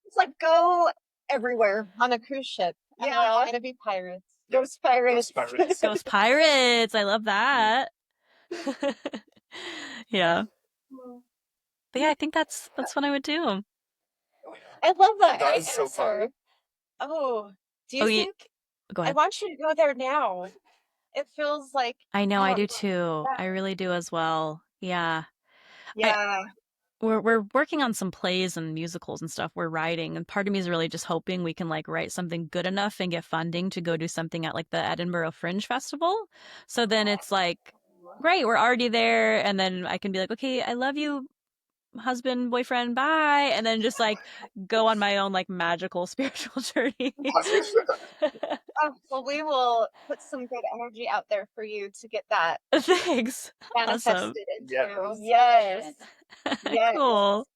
It's like go everywhere. On a cruise ship. Yeah. It's gonna be pirates. Ghost pirates. Ghost pirates. I love that. Yeah. But yeah, I think that's what I would do. I love that. That is so fun. answer. Oh, do you Oh, yeah. think? Go I ahead. want you to go there now. It feels like I know, I oh, do too. I really do as well. Yeah. Yeah. We're working on some plays and musicals and stuff we're writing, and part of me is really just hoping we can like write something good enough and get funding to go do something at like the Edinburgh Fringe Festival. So then it's like, great, we're already there, and then I can be like, okay, I love you, husband, boyfriend, bye, and then just like go on my own like magical spiritual journey. Well, we will put some good energy out there for you to get that Thanks. manifested Awesome. into. Yes. Yes. Cool.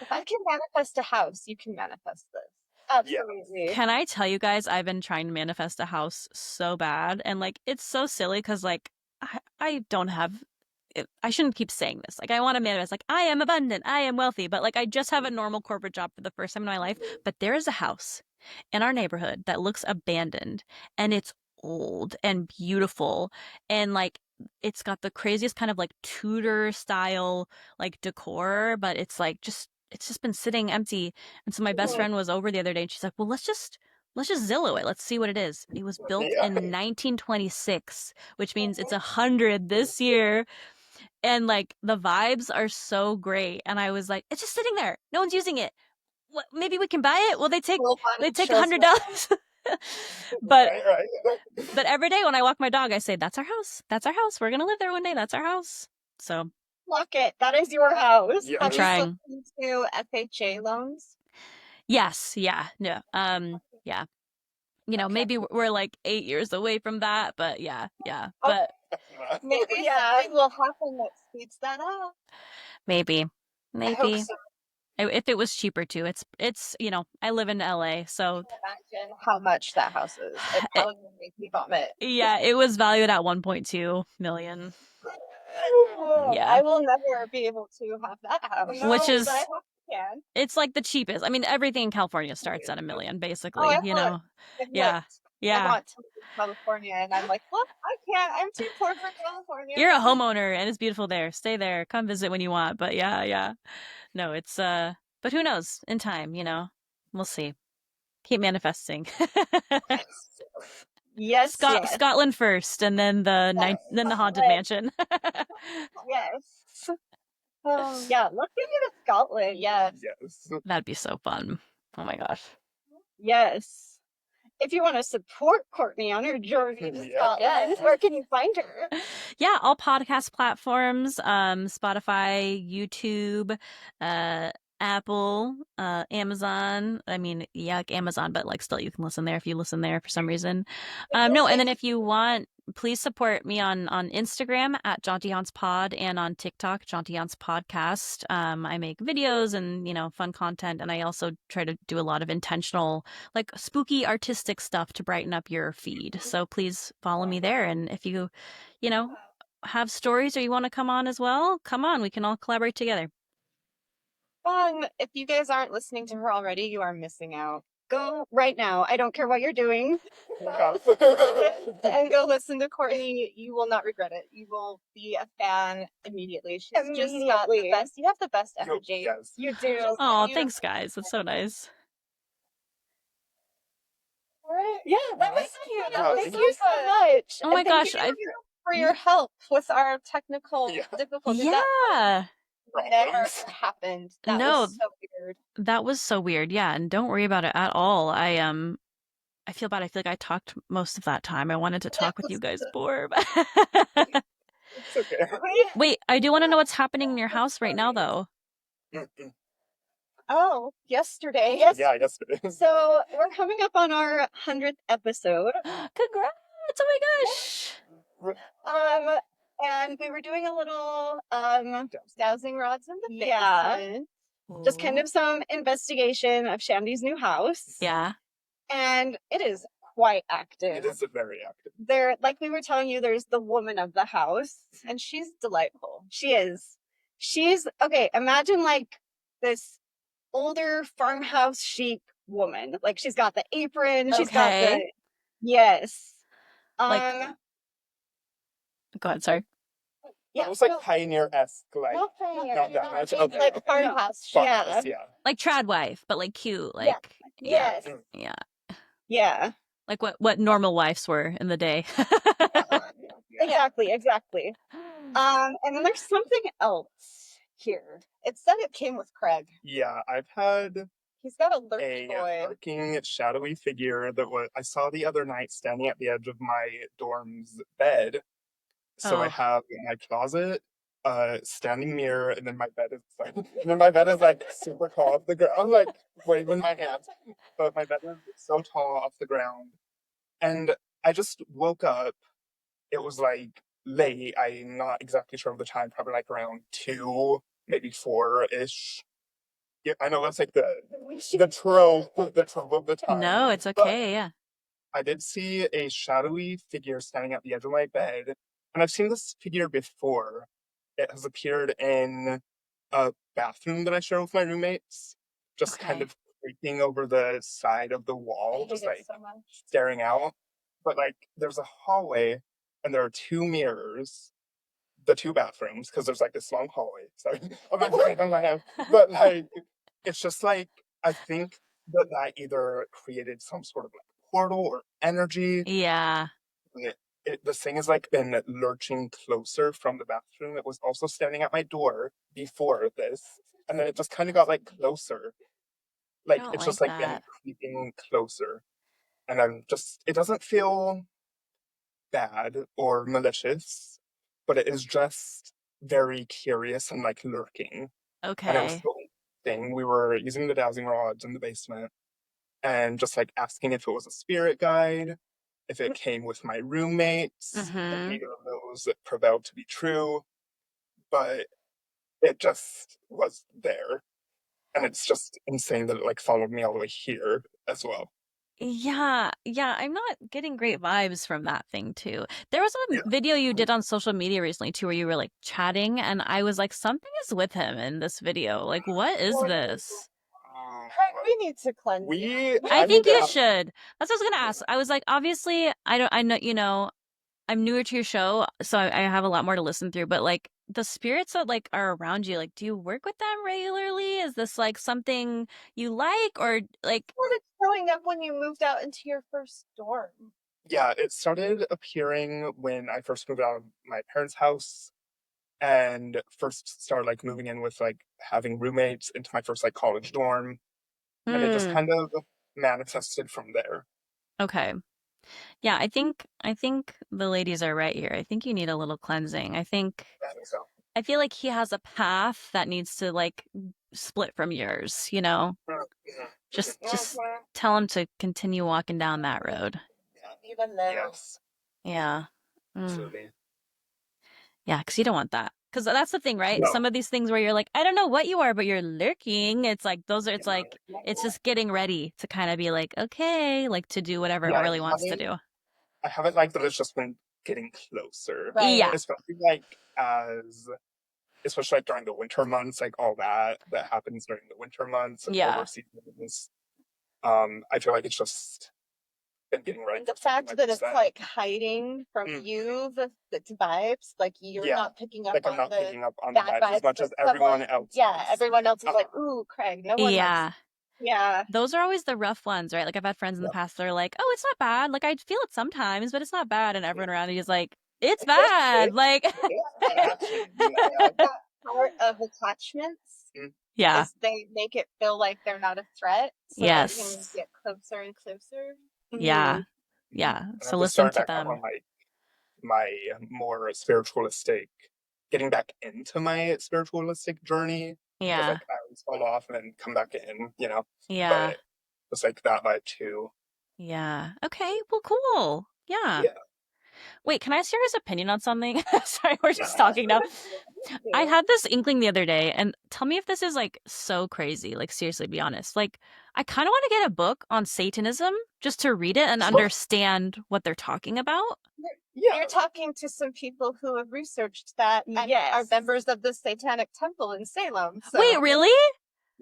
if I can manifest a house, you can manifest this. Absolutely. Can I tell you guys, I've been trying to manifest a house so bad, and like it's so silly because like I don't have, I shouldn't keep saying this. Like I want to manifest like I am abundant, I am wealthy, but like I just have a normal corporate job for the first time in my life. But there is a house in our neighborhood that looks abandoned, and it's old and beautiful, and like it's got the craziest kind of like Tudor style like decor, but it's like it's just been sitting empty. And so my best friend was over the other day and she's like, well, let's just Zillow it. Let's see what it is. It was built in 1926, which means it's 100 this year. And like the vibes are so great. And I was like, it's just sitting there. No one's using it. What, maybe we can buy it? Well, they take $100. But every day when I walk my dog, I say, that's our house. That's our house. We're going to live there one day. That's our house. So Lock it. That is your house. Yeah. I'm Have trying. you looked into FHA loans? Yes. Yeah. No. Yeah. You know, maybe we're like 8 years away from that, but yeah. But Maybe something will happen that speeds that up. maybe. I hope so. If it was cheaper too. It's you know, I live in LA, so Imagine how much that house is. It probably will make me vomit. yeah, it was valued at 1.2 million. Yeah. I will never be able to have that house. Which is- but I hope I can. It's like the cheapest. I mean, everything in California starts at $1 million, basically, I you know. I've Yeah. looked. Yeah. I want to live in California, and I'm like, well, I can't. I'm too poor for California. You're a homeowner and it's beautiful there. Stay there. Come visit when you want. But yeah. No, it's but who knows? In time, We'll see. Keep manifesting. Yes, yes. Scotland first, and then the haunted mansion. Yes. Oh, yeah, let's get to Scotland. Yes. Yes. That'd be so fun. Oh my gosh. Yes. If you want to support Courtney on her journey to Scotland, where can you find her? Yeah, all podcast platforms, Spotify, YouTube, Apple, Amazon. I mean, yeah, Amazon, but like still you can listen there if you listen there for some reason. No, and then if you want, please support me on Instagram at Jaunty Haunts Pod and on TikTok, Jaunty Haunts Podcast. I make videos and, fun content. And I also try to do a lot of intentional, like spooky artistic stuff to brighten up your feed. So please follow me there. And if you, have stories or you want to come on as well, come on. We can all collaborate together. If you guys aren't listening to her already, you are missing out. Go right now. I don't care what you're doing. And go listen to Courtney. You will not regret it. You will be a fan immediately. She's just got the best. You have the best energy. Yes. You do. Oh, thanks, guys. That's so nice. All right. Yeah, that was cute. Oh, Thank you so much. Oh my And gosh. thank you For your help with our technical difficulties. Yeah. That never happened. That was so weird. That was so weird. Yeah, and don't worry about it at all. I feel bad. I feel like I talked most of that time. I wanted to talk with you guys more. It's okay. Wait, I do want to know what's happening in your house right now, though. Oh, yesterday. Yes. Yeah, yesterday. So we're coming up on our 100th episode. Congrats! Oh my gosh! And we were doing a little Dowsing rods in the basement. just kind of some investigation of Shandy's new house. Yeah. And it is quite active. It is very active. There, like we were telling you, there's the woman of the house. And she's delightful. She is. She's okay. Imagine like this older farmhouse chic woman. Like she's got the apron. She's got the yes. Like- Go ahead. Sorry. Yeah, it was like pioneer-esque, like not that much. Okay. Like farmhouse. Farmhouse, yeah. Like trad wife, but like cute. Like Yes. Yeah. Yeah. Like what normal wives were in the day. Exactly. And then there's something else here. It said it came with Craig. Yeah, I've had He's got a lurk a boy. lurking, shadowy figure that I saw the other night standing at the edge of my dorm's bed. So I have in my closet standing mirror, and then my bed is like super tall off the ground, like waving my hands. But my bed is so tall off the ground, and I just woke up. It was like late. I'm not exactly sure of the time. Probably like around 2, maybe 4-ish. Yeah, I know that's like the trope of the time. No, it's okay. Yeah. I did see a shadowy figure standing at the edge of my bed, and I've seen this figure before. It has appeared in a bathroom that I share with my roommates, just kind of creeping over the side of the wall, just like staring out. But like, there's a hallway, and there are 2 mirrors, the 2 bathrooms, because there's like this long hallway. Sorry, I'm not doing it on my hand, but like, it's just like I think that either created some sort of like portal or energy. Yeah. The thing has like been lurching closer from the bathroom. It was also standing at my door before this, and then it just kind of got like closer. Like it's just like been creeping closer, and it doesn't feel bad or malicious, but it is just very curious and like lurking. Okay. And it was the thing. We were using the dowsing rods in the basement, and just like asking if it was a spirit guide. If it came with my roommates, neither of those prevailed to be true, but it just was there. And it's just insane that it like followed me all the way here as well. Yeah, I'm not getting great vibes from that thing too. There was a video you did on social media recently too, where you were like chatting, and I was like, something is with him in this video. Like, what is this? We need to cleanse. I think you should. That's what I was gonna ask. I was like, obviously, I know, I'm newer to your show, so I have a lot more to listen through. But like the spirits that like are around you, like, do you work with them regularly? Is this like something you like, or like? What is showing up when you moved out into your first dorm? Yeah, it started appearing when I first moved out of my parents' house and first started like moving in with like having roommates into my first like college dorm. And it just kind of manifested from there. Okay. Yeah, I think the ladies are right here. I think you need a little cleansing. I think so. I feel like he has a path that needs to like split from yours, you know? Just tell him to continue walking down that road. Even then. Yes. Yeah. Absolutely. Yeah, because you don't want that. Because that's the thing, right? No. Some of these things where you're like, I don't know what you are, but you're lurking. It's like it's like it's just getting ready to kind of be like, okay, like to do whatever it really wants to do. I haven't liked that it's just been getting closer. Right. Yeah. Especially like during the winter months, like all that happens during the winter months and over seasons. I feel like it's just been getting right. The fact that it's like hiding from you, the vibes, like you're not picking up on the bad vibes as much as everyone else. Yeah, everyone else is like, ooh, Craig, no one else. Yeah. Those are always the rough ones, right? Like I've had friends in the past that are like, oh, it's not bad. Like I feel it sometimes, but it's not bad. And everyone around you is like, it's bad. Like part of attachments. Yeah. They make it feel like they're not a threat. So yes. You can get closer and closer. Yeah. Yeah. So listen to them. On my more spiritualistic, getting back into my spiritualistic journey. Yeah. Like I always fall off and then come back in, you know? Yeah. But it's like that vibe too. Yeah. Okay. Well, cool. Yeah. Wait, can I ask your opinion on something? Sorry, we're just talking now. I had this inkling the other day, and tell me if this is like so crazy. Like, seriously, be honest. Like, I kind of want to get a book on Satanism just to read it and understand what they're talking about. Yeah. You're talking to some people who have researched that and are members of the Satanic Temple in Salem. So. Wait, really?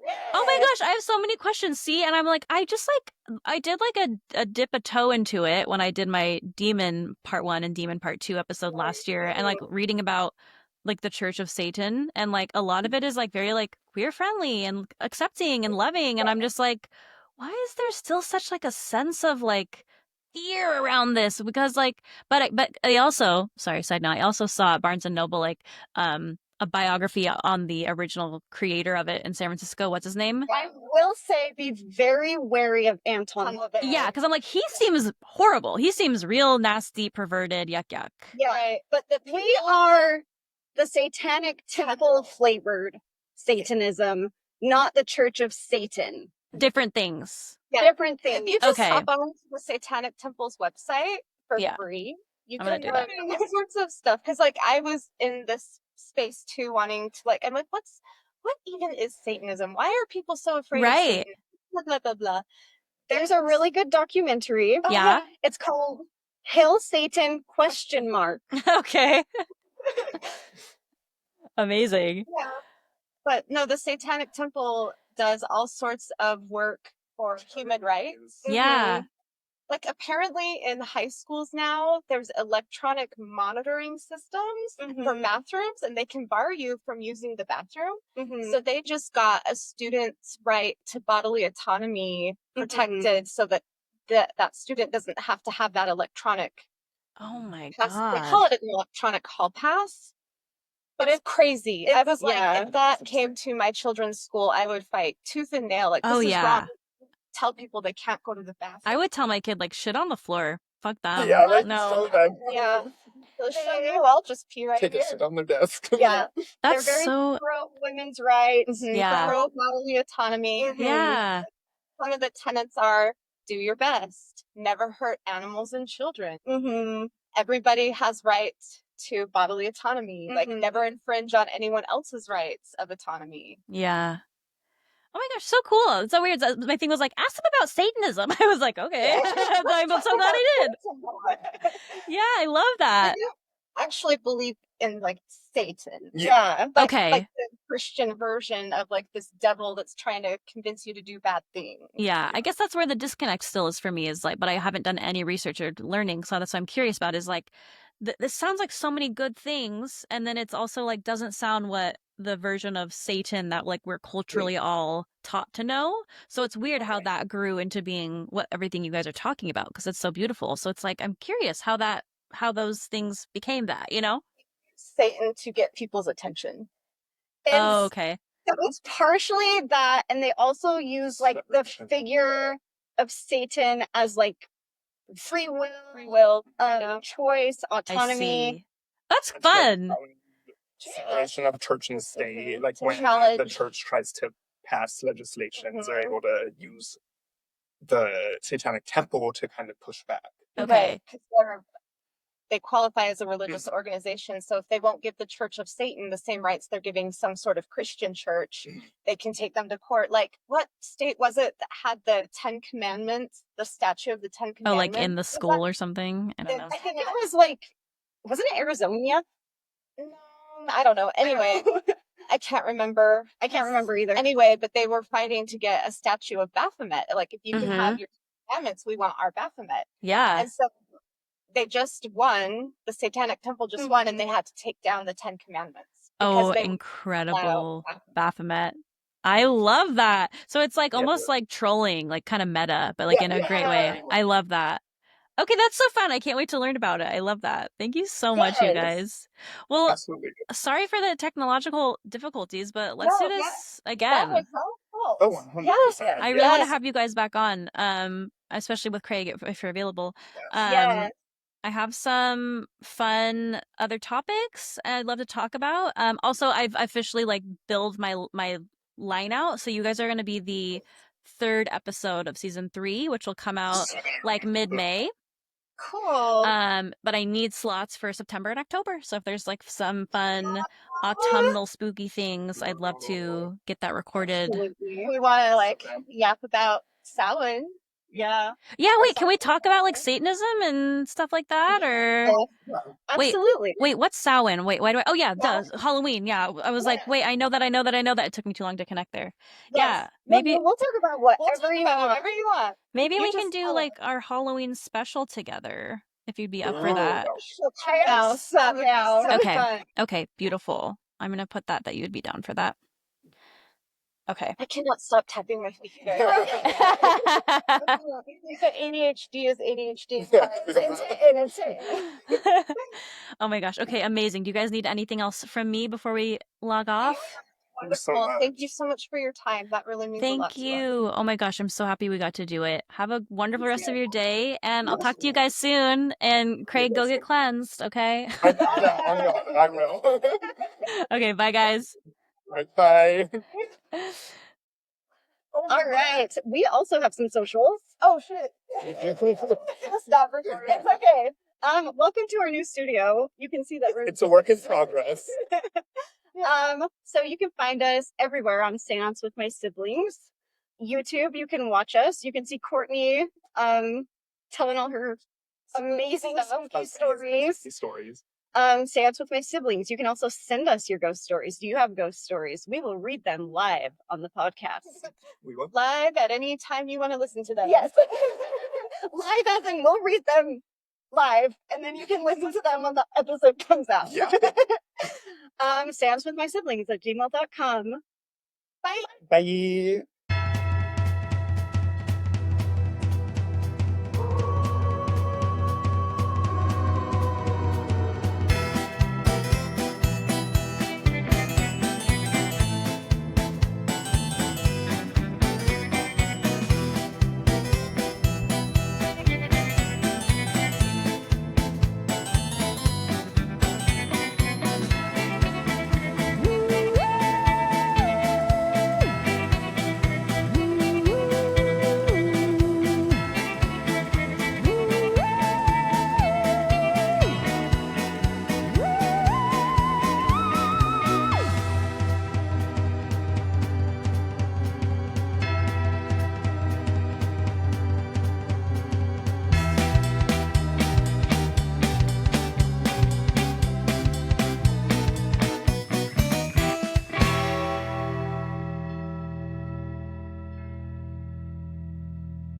Yeah. Oh my gosh, I have so many questions. See, and I'm like, I did like a dip a toe into it when I did my Demon Part 1 and Demon Part 2 episode last year, and like reading about like the Church of Satan, and like a lot of it is like very like queer friendly and accepting and loving, and I'm just like, why is there still such like a sense of like fear around this? Because like, but I also, sorry, side note, I also saw at Barnes and Noble like a biography on the original creator of it in San Francisco. What's his name? I will say be very wary of Anton. Yeah, because I'm like, he seems horrible. He seems real nasty, perverted, yuck. Yeah, right. But we are the Satanic Temple flavored Satanism, not the Church of Satan. Different things. Yeah. Different things. If you just hop on the Satanic Temple's website for free, you can learn all sorts of stuff. Because like I was in this space too, wanting to like, I'm like, what even is Satanism? Why are people so afraid of Satan? Blah, blah, blah, blah. There's a really good documentary. Yeah. It's called Hail Satan ? Okay. Amazing. Yeah. But no, the Satanic Temple does all sorts of work for human rights. Yeah. Like apparently in high schools now, there's electronic monitoring systems for bathrooms, and they can bar you from using the bathroom. So they just got a student's right to bodily autonomy protected so that that student doesn't have to have that electronic. Oh my God. God. They call it an electronic hall pass. But it's crazy. I was like, if that came to my children's school, I would fight tooth and nail. Like, this is wrong. Tell people they can't go to the bathroom. I would tell my kid, like, shit on the floor. Fuck that. Yeah, like, no. So bad. Yeah. I'll just pee right Take here. a shit on their desk. Yeah. That's They're very so... pro women's rights. Yeah. Pro bodily autonomy. Yeah. One of the tenets are, do your best. Never hurt animals and children. Everybody has rights to bodily autonomy. Like, never infringe on anyone else's rights of autonomy. Yeah. Oh my gosh, so cool. It's so weird. My thing was like, ask them about Satanism. I was like, okay. I'm so glad I did. Yeah, I love that. I actually believe in like Satan. Yeah. But Okay. like the Christian version of like this devil that's trying to convince you to do bad things. Yeah, I guess that's where the disconnect still is for me, is like, but I haven't done any research or learning, so that's what I'm curious about, is like, this sounds like so many good things, and then it's also like doesn't sound what the version of Satan that like we're culturally all taught to know. So it's weird how that grew into being what everything you guys are talking about, because it's so beautiful. So it's like, I'm curious how those things became that, you know? Satan to get people's attention. Oh, okay. So it's partially that, and they also use like the figure of Satan as like free will, choice, I autonomy. see. That's fun. Separation of church and state. Like when the church tries to pass legislations, they're able to use the satanic temple to kind of push back. Okay. Because they qualify as a religious organization, so if they won't give the Church of Satan the same rights they're giving some sort of Christian church, they can take them to court. Like, what state was it that had the 10 Commandments, the statue of the 10 Commandments? Oh, like in the school or something? I don't know. I think it was like, wasn't it Arizona? I don't know. Anyway, I can't remember. I can't remember either. Anyway, but they were fighting to get a statue of Baphomet. Like, if you can have your commandments, we want our Baphomet. Yeah. And so they just won. The Satanic Temple just won, and they had to take down the 10 Commandments. Oh, incredible. Baphomet. I love that. So it's like almost like trolling, like kind of meta, but like in a great way. I love that. Okay, that's so fun. I can't wait to learn about it. I love that. Thank you so much, you guys. Well, Absolutely. sorry for the technological difficulties, but let's do this again. That was helpful. Oh, 100%. Yes. I really want to have you guys back on, especially with Craig if you're available. Yes. I have some fun other topics I'd love to talk about. Also, I've officially like build my line out, so you guys are going to be the 3rd episode of season 3, which will come out like mid-May. Cool. But I need slots for September and October. So if there's like some fun autumnal spooky things, I'd love to get that recorded. We want to like yap about Samhain. Yeah. Yeah, wait, can we talk about like Satanism and stuff like that? Or Absolutely. Wait, what's Samhain? Wait, why do I? Oh yeah, Halloween. Yeah, I was like, wait, I know that. It took me too long to connect there. Yeah, maybe we'll talk about whatever you want. maybe You we just can do tell like our Halloween special together if you'd be up for that. Okay, beautiful. I'm gonna put that you would be down for that. Okay. I cannot stop tapping my feet. ADHD is ADHD. Oh my gosh. Okay, amazing. Do you guys need anything else from me before we log off? Well, thank you so much for your time. That really means a lot Thank you. Oh my gosh, I'm so happy we got to do it. Have a wonderful rest of your day, and I'll talk to you guys soon. And Craig, go get cleansed, okay? I will. Okay, bye guys. Bye. All right. We also have some socials. Oh shit. Stop recording. It's okay. Welcome to our new studio. You can see that It's a work in progress. So you can find us everywhere on Seance with My Siblings. YouTube, you can watch us. You can see Courtney telling all her amazing spooky stories. Seance with My Siblings. You can also send us your ghost stories. Do you have ghost stories? We will read them live on the podcast. We will. Live at any time you want to listen to them. Yes. Live as in we'll read them live, and then you can listen to them when the episode comes out. Yeah. Seance with My Siblings at gmail.com. Bye. Bye.